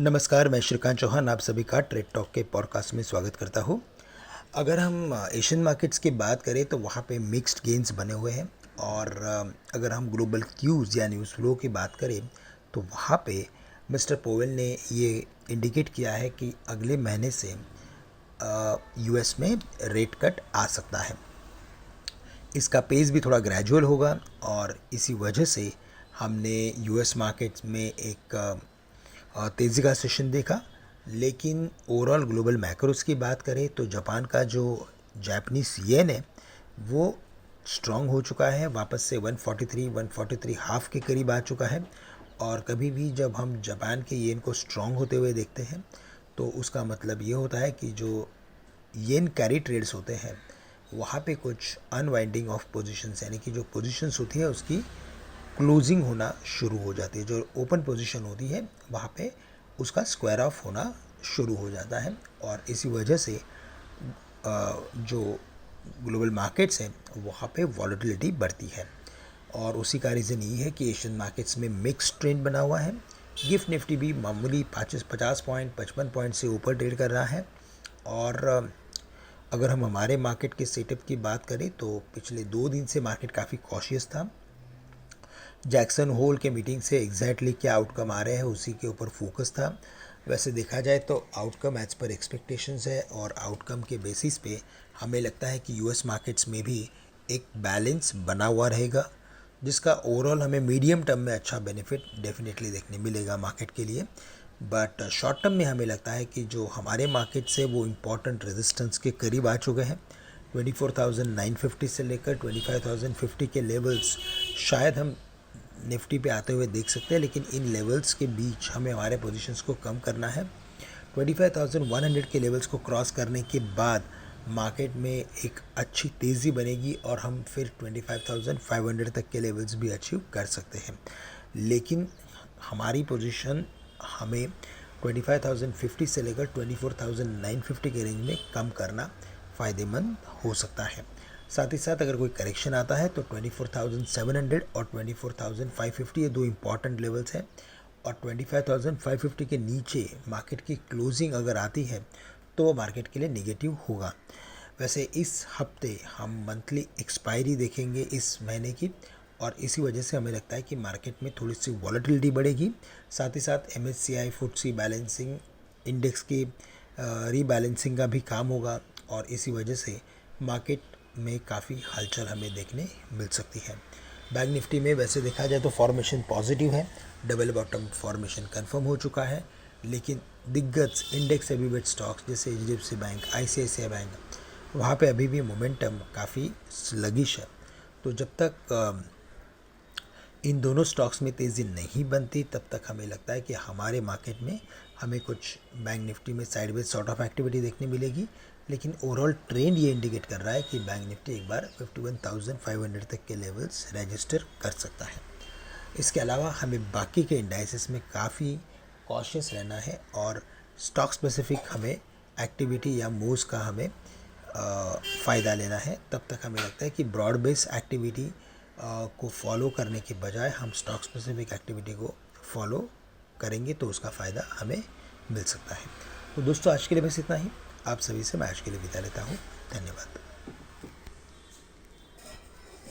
नमस्कार, मैं श्रीकांत चौहान आप सभी का ट्रेड टॉक के पॉडकास्ट में स्वागत करता हूँ। अगर हम एशियन मार्केट्स की बात करें तो वहाँ पे मिक्स्ड गेन्स बने हुए हैं और अगर हम ग्लोबल क्यूज़ या न्यूज़ फ्लो की बात करें तो वहाँ पे मिस्टर पोवेल ने ये इंडिकेट किया है कि अगले महीने से यूएस में रेट कट आ सकता है। इसका पेस भी थोड़ा ग्रेजुअल होगा और इसी वजह से हमने यूएस मार्केट्स में एक तेज़ी का सेशन देखा। लेकिन ओवरऑल ग्लोबल मैक्रोस की बात करें तो जापान का जो जापानीज येन है वो स्ट्रॉन्ग हो चुका है, वापस से 143 हाफ के करीब आ चुका है। और कभी भी जब हम जापान के येन को स्ट्रॉन्ग होते हुए देखते हैं तो उसका मतलब ये होता है कि जो येन कैरी ट्रेड्स होते हैं वहाँ पे कुछ अनवाइंडिंग ऑफ पोजीशंस यानी कि जो पोजीशंस होती है उसकी क्लोजिंग होना शुरू हो जाती है। जो ओपन पोजीशन होती है वहाँ पे उसका स्क्वायर ऑफ होना शुरू हो जाता है और इसी वजह से जो ग्लोबल मार्केट्स हैं वहाँ पे वॉलेटिलिटी बढ़ती है। और उसी का रीज़न ये है कि एशियन मार्केट्स में मिक्स ट्रेंड बना हुआ है। गिफ्ट निफ्टी भी मामूली 50 पॉइंट 55 पॉइंट से ऊपर ट्रेड कर रहा है। और अगर हम हमारे मार्केट के सेटअप की बात करें तो पिछले 2 दिन से मार्केट काफ़ी कॉशियस था। जैक्सन होल के मीटिंग से एग्जैक्टली क्या आउटकम आ रहे हैं उसी के ऊपर फोकस था। वैसे देखा जाए तो आउटकम एज पर एक्सपेक्टेशंस है और आउटकम के बेसिस पे हमें लगता है कि यूएस मार्केट्स में भी एक बैलेंस बना हुआ रहेगा, जिसका ओवरऑल हमें मीडियम टर्म में अच्छा बेनिफिट डेफिनेटली देखने मिलेगा मार्केट के लिए। बट शॉर्ट टर्म में हमें लगता है कि जो हमारे मार्केट्स है वो इम्पॉर्टेंट रेजिस्टेंस के करीब आ चुके हैं। 24,950 से लेकर 25,050 के लेवल्स शायद हम निफ्टी पे आते हुए देख सकते हैं, लेकिन इन लेवल्स के बीच हमें हमारे पोजीशंस को कम करना है। 25,100 के लेवल्स को क्रॉस करने के बाद मार्केट में एक अच्छी तेज़ी बनेगी और हम फिर 25,500 तक के लेवल्स भी अचीव कर सकते हैं। लेकिन हमारी पोजीशन हमें 25,050 से लेकर 24,950 के रेंज में कम करना फ़ायदेमंद हो सकता है। साथ ही साथ अगर कोई करेक्शन आता है तो 24,700 और 24,550 ये 2 इम्पॉर्टेंट लेवल्स हैं। और 25,550 के नीचे मार्केट की क्लोजिंग अगर आती है तो वो मार्केट के लिए नेगेटिव होगा। वैसे इस हफ्ते हम मंथली एक्सपायरी देखेंगे इस महीने की और इसी वजह से हमें लगता है कि मार्केट में थोड़ी सी वॉलेटिलिटी बढ़ेगी। साथ ही साथ MSCI FTSE बैलेंसिंग इंडेक्स की रीबैलेंसिंग का भी काम होगा और इसी वजह से मार्केट में काफ़ी हलचल हमें देखने मिल सकती है। बैंक निफ्टी में वैसे देखा जाए तो फॉर्मेशन पॉजिटिव है, डबल बॉटम फॉर्मेशन कंफर्म हो चुका है। लेकिन दिग्गज इंडेक्स एबिवेट स्टॉक्स जैसे HDFC बैंक, ICICI बैंक, वहाँ पे अभी भी मोमेंटम काफ़ी स्लगिश है। तो जब तक इन दोनों स्टॉक्स में तेज़ी नहीं बनती तब तक हमें लगता है कि हमारे मार्केट में हमें कुछ बैंक निफ्टी में साइडवेज सॉर्ट ऑफ एक्टिविटी देखने मिलेगी। लेकिन ओवरऑल ट्रेंड ये इंडिकेट कर रहा है कि बैंक निफ्टी एक बार 51,500 तक के लेवल्स रजिस्टर कर सकता है। इसके अलावा हमें बाकी के इंडाइसेस में काफ़ी कॉशियस रहना है और स्टॉक स्पेसिफिक हमें एक्टिविटी या मूव्स का हमें फ़ायदा लेना है। तब तक हमें लगता है कि ब्रॉड बेस एक्टिविटी को फॉलो करने के बजाय हम स्टॉक स्पेसिफिक एक्टिविटी को फॉलो करेंगे तो उसका फ़ायदा हमें मिल सकता है। तो दोस्तों आज के लिए बस इतना ही। आप सभी से मैं आज के लिए विदा लेता हूँ। धन्यवाद।